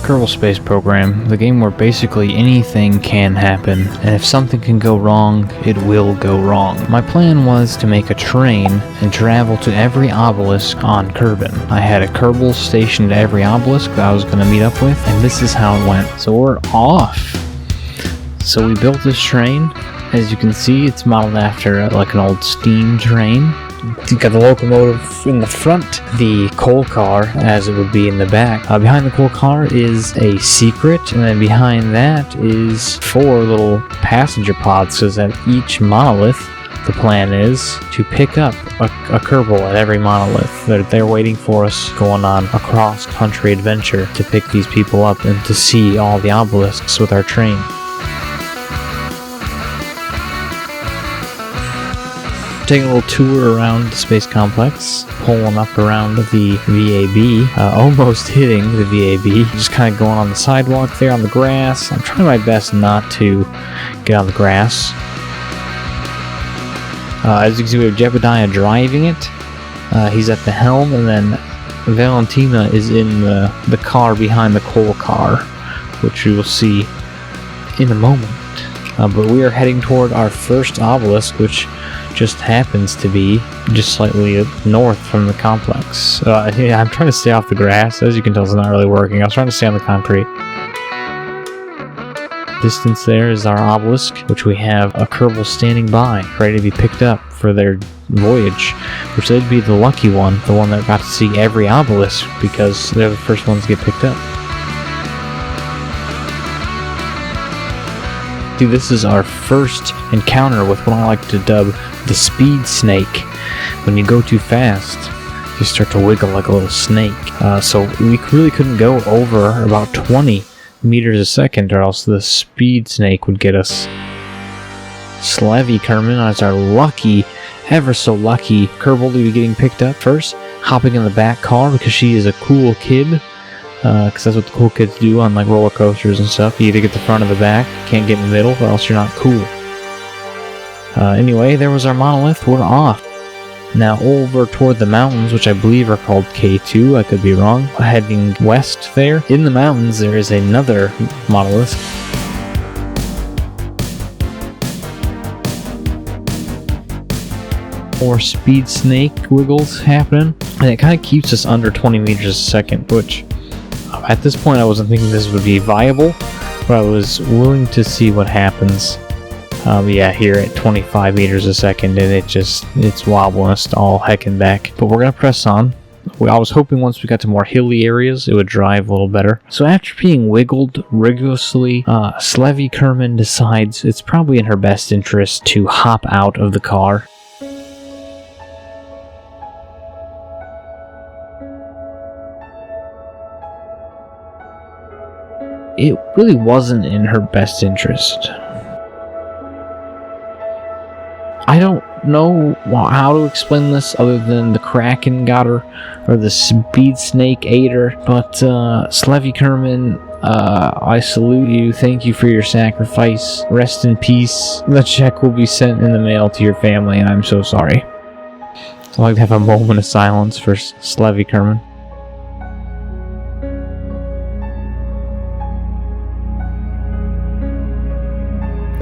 Kerbal Space Program, the game where basically anything can happen, and if something can go wrong, it will go wrong. My plan was to make a train and travel to every obelisk on Kerbin. I had a Kerbal stationed at every obelisk that I was going to meet up with, and this is how it went. So we're off! So we built this train. As you can see, it's modeled after like an old steam train. You got the locomotive in the front, the coal car as it would be in the back. Behind the coal car is a secret, and then behind that is 4 little passenger pods, because at each monolith, the plan is to pick up a Kerbal at every monolith. They're waiting for us going on a cross-country adventure to pick these people up and to see all the obelisks with our train. Taking a little tour around the space complex, pulling up around the VAB, almost hitting the VAB, just kind of going on the sidewalk there on the grass. I'm trying my best not to get on the grass. As you can see, we have Jebediah driving it. He's at the helm, and then Valentina is in the car behind the coal car, which we will see in a moment. But we are heading toward our first obelisk, which just happens to be just slightly north from the complex. Yeah, I'm trying to stay off the grass. As you can tell, it's not really working. I was trying to stay on the concrete. Distance there is our obelisk, which we have a Kerbal standing by, ready to be picked up for their voyage, which they'd be the lucky one, the one that got to see every obelisk, because they're the first ones to get picked up. See, this is our first encounter with what I like to dub the speed snake. When you go too fast, you start to wiggle like a little snake. So we really couldn't go over about 20 meters a second, or else the speed snake would get us. Slevy Kerbin is our lucky, ever so lucky Kerbal to be getting picked up first, hopping in the back car because she is a cool kid. Because that's what the cool kids do on like roller coasters and stuff. You either get the front or the back, can't get in the middle, or else you're not cool. Anyway, there was our monolith. We're off. Now over toward the mountains, which I believe are called K2, I could be wrong. Heading west there. In the mountains there is another monolith. More speed snake wiggles happening. And it kind of keeps us under 20 meters a second, which at this point I wasn't thinking this would be viable, but I was willing to see what happens. Yeah, here at 25 meters a second, and it's wobbling us all heckin' back. But we're gonna press on. I was hoping once we got to more hilly areas, it would drive a little better. So after being wiggled rigorously, Slevy Kerbin decides it's probably in her best interest to hop out of the car. It really wasn't in her best interest. I don't know how to explain this other than the Kraken got her, or the Speed Snake ate her, but Slevy Kerbin, I salute you. Thank you for your sacrifice. Rest in peace. The check will be sent in the mail to your family, and I'm so sorry. So I'd like to have a moment of silence for Slevy Kerbin.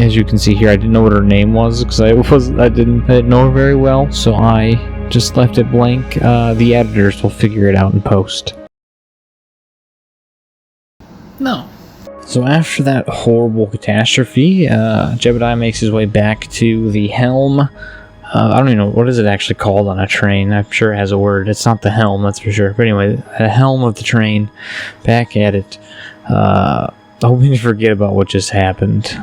As you can see here, I didn't know what her name was because I didn't know her very well, so I just left it blank. The editors will figure it out in post. No. So after that horrible catastrophe, Jebediah makes his way back to the helm. I don't even know, what is it actually called on a train? I'm sure it has a word. It's not the helm, that's for sure. But anyway, the helm of the train, back at it. Hoping to forget about what just happened.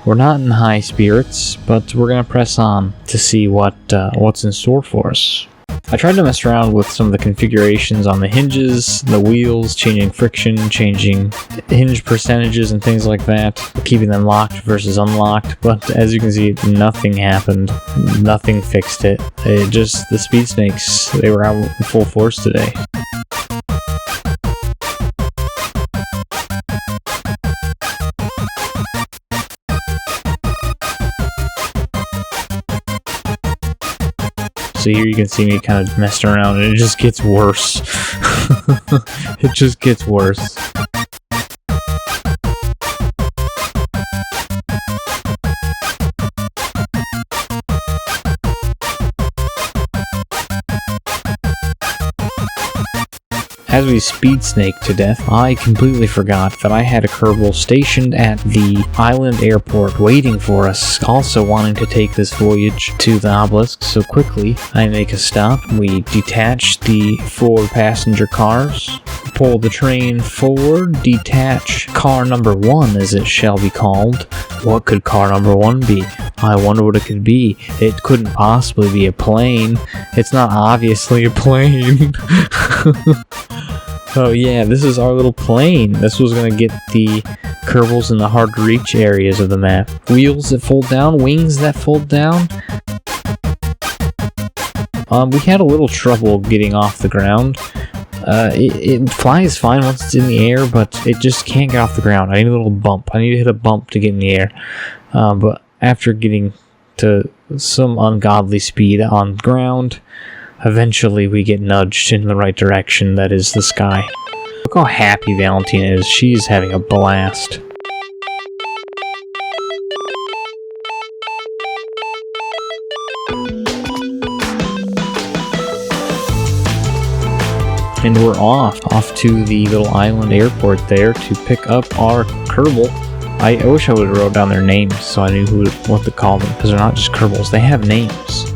We're not in high spirits, but we're gonna press on to see what's in store for us. I tried to mess around with some of the configurations on the hinges, the wheels, changing friction, changing hinge percentages and things like that, keeping them locked versus unlocked, but as you can see, nothing happened. Nothing fixed it. The speed snakes, they were out in full force today. So here you can see me kind of messing around, and it just gets worse. It just gets worse. As we speed snake to death, I completely forgot that I had a Kerbal stationed at the island airport waiting for us, also wanting to take this voyage to the obelisk, so quickly I make a stop. We detach the 4 passenger cars, pull the train forward, detach car number 1 as it shall be called. What could car number 1 be? I wonder what it could be. It couldn't possibly be a plane. It's not obviously a plane. Oh yeah, this is our little plane. This was gonna get the Kerbals in the hard to reach areas of the map. Wheels that fold down, wings that fold down. We had a little trouble getting off the ground. It flies fine once it's in the air, but it just can't get off the ground. I need a little bump. I need to hit a bump to get in the air. But after getting to some ungodly speed on ground, eventually we get nudged in the right direction, that is the sky. Look how happy Valentina is. She's having a blast. And we're off to the little island airport there to pick up our Kerbal. I wish I would have wrote down their names so I knew what to call them, because they're not just Kerbals, they have names.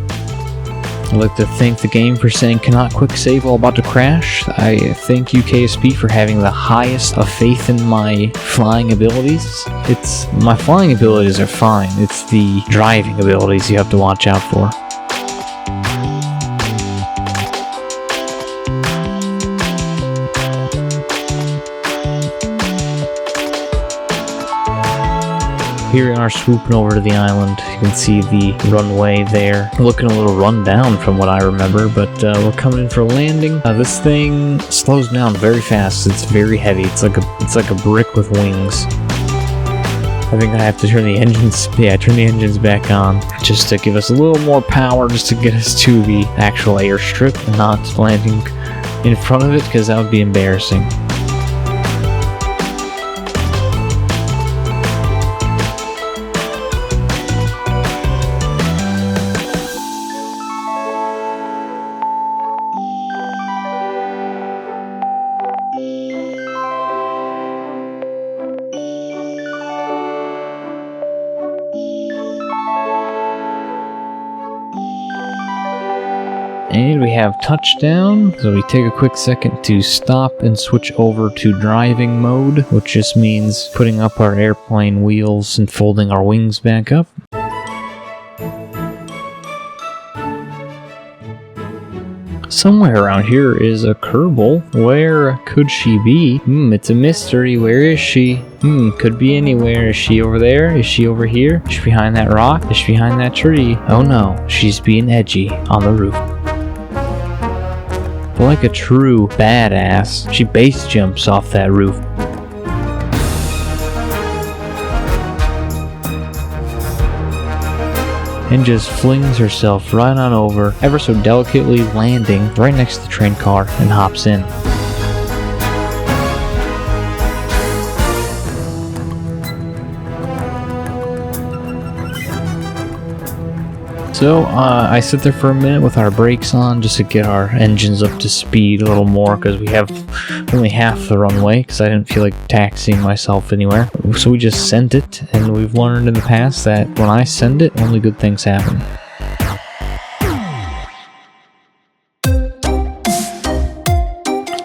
I'd like to thank the game for saying cannot quick save while about to crash. I thank UKSP for having the highest of faith in my flying abilities. My flying abilities are fine, it's the driving abilities you have to watch out for. Here we are swooping over to the island. You can see the runway there. Looking a little run down from what I remember, but we're coming in for a landing. This thing slows down very fast. It's very heavy. It's like a brick with wings. I think I have to turn the engines. Yeah, turn the engines back on just to give us a little more power, just to get us to the actual airstrip and not landing in front of it, because that would be embarrassing. And we have touchdown, so we take a quick second to stop and switch over to driving mode, which just means putting up our airplane wheels and folding our wings back up. Somewhere around here is a Kerbal. Where could she be? It's a mystery. Where is she? Could be anywhere. Is she over there? Is she over here? Is she behind that rock? Is she behind that tree? Oh no, she's being edgy on the roof. But like a true badass, she base jumps off that roof. And just flings herself right on over, ever so delicately landing right next to the train car, and hops in. So I sit there for a minute with our brakes on just to get our engines up to speed a little more, because we have only half the runway, because I didn't feel like taxiing myself anywhere. So we just sent it, and we've learned in the past that when I send it, only good things happen.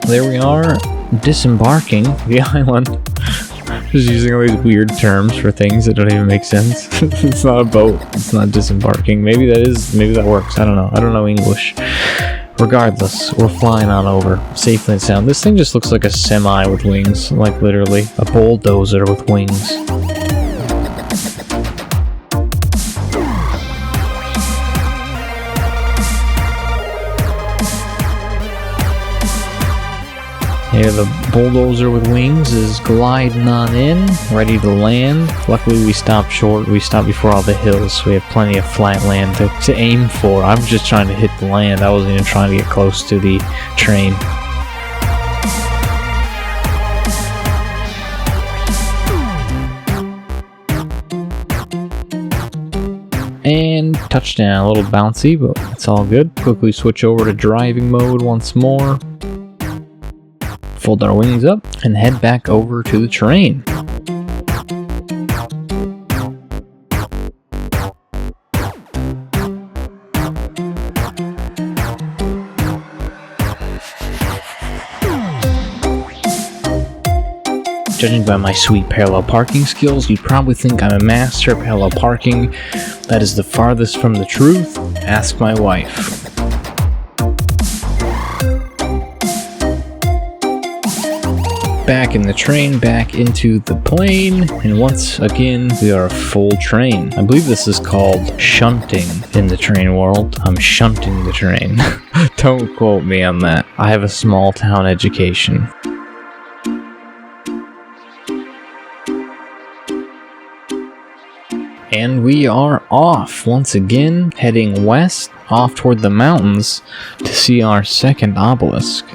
There we are, disembarking the island. Just using all these weird terms for things that don't even make sense. It's not a boat. It's not disembarking. Maybe that works. I don't know. I don't know English. Regardless, we're flying on over, safely and sound. This thing just looks like a semi with wings. Like literally, a bulldozer with wings. Here the bulldozer with wings is gliding on in, ready to land. Luckily we stopped short, we stopped before all the hills, so we have plenty of flat land to aim for. I'm just trying to hit the land, I wasn't even trying to get close to the train. And touchdown, a little bouncy, but it's all good. Quickly switch over to driving mode once more. fold our wings up, and head back over to the terrain. Judging by my sweet parallel parking skills, you'd probably think I'm a master at parallel parking. That is the farthest from the truth. Ask my wife. Back in the train, back into the plane, and once again, we are a full train. I believe this is called shunting in the train world. I'm shunting the train. Don't quote me on that. I have a small town education. And we are off once again, heading west, off toward the mountains to see our second obelisk.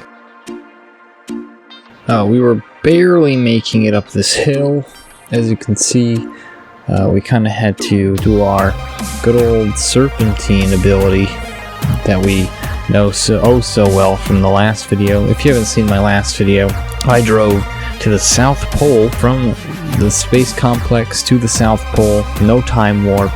We were barely making it up this hill. As you can see, we kind of had to do our good old serpentine ability that we know so well from the last video. If you haven't seen my last video, I drove to the South Pole from the space complex to the South Pole. No time warp,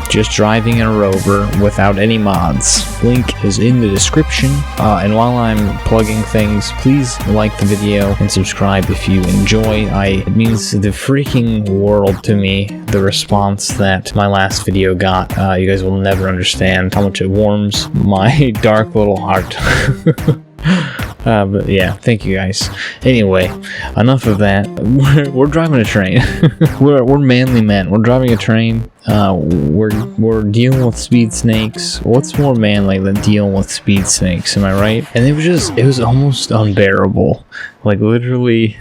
just driving in a rover without any mods. Link is in the description. And while I'm plugging things, please like the video and subscribe if you enjoy. It means the freaking world to me, the response that my last video got. You guys will never understand how much it warms my dark little heart. But yeah, thank you guys. Anyway, enough of that. We're driving a train. we're manly men. We're driving a train. We're dealing with speed snakes. What's more manly than dealing with speed snakes? Am I right? And it was almost unbearable. Like literally,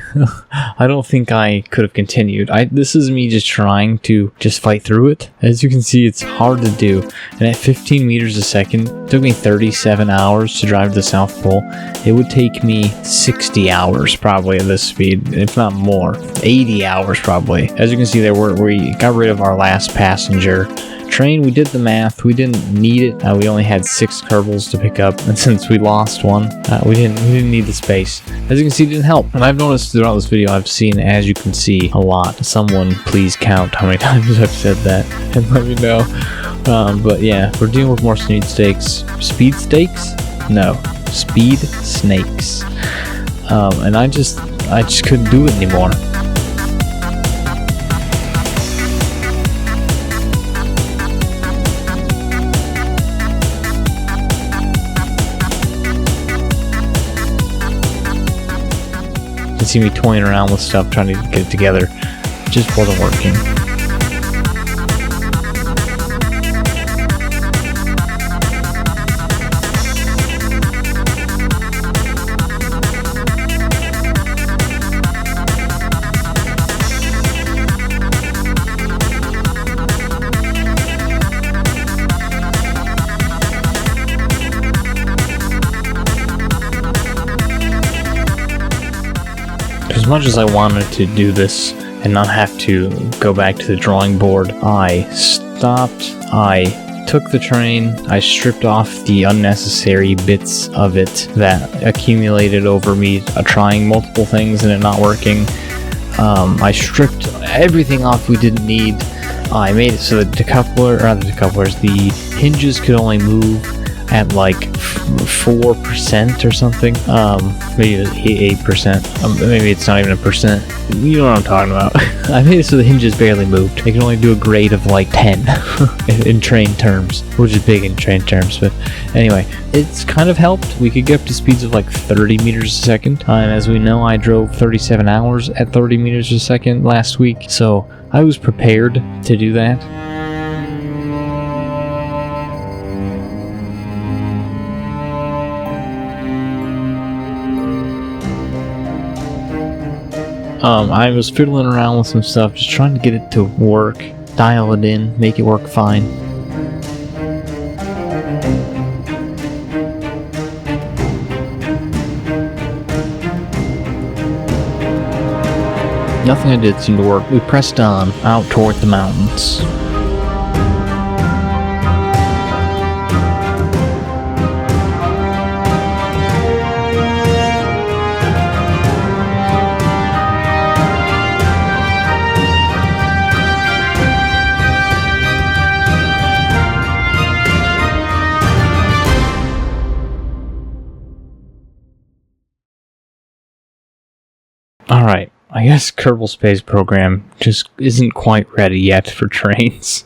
I don't think I could have continued. This is me just trying to just fight through it. As you can see, it's hard to do. And at 15 meters a second, it took me 37 hours to drive to the South Pole. It would take me 60 hours probably at this speed, if not more. 80 hours probably. As you can see there, we got rid of our last passenger train. We did the math. We didn't need it. We only had 6 Kerbals to pick up, and since we lost one, we didn't need the space. As you can see, it didn't help. And I've noticed throughout this video, I've seen, as you can see, a lot. Someone please count how many times I've said that and let me know. But yeah, we're dealing with more speed stakes. Speed stakes? No, speed snakes. And I just couldn't do it anymore. You see me toying around with stuff, trying to get it together. It just wasn't working. As much as I wanted to do this and not have to go back to the drawing board, I stopped, I took the train, I stripped off the unnecessary bits of it that accumulated over me trying multiple things and it not working. I stripped everything off we didn't need. I made it so that the hinges could only move at like 4% or something. Maybe it was 8%. Maybe it's not even a percent. You know what I'm talking about. I made it so the hinges barely moved. They can only do a grade of like 10 in train terms, which is big in train terms. But anyway, it's kind of helped. We could get up to speeds of like 30 meters a second. And as we know, I drove 37 hours at 30 meters a second last week. So I was prepared to do that. I was fiddling around with some stuff, just trying to get it to work, dial it in, make it work fine. Nothing I did seemed to work. We pressed on, out toward the mountains. Alright, I guess Kerbal Space Program just isn't quite ready yet for trains.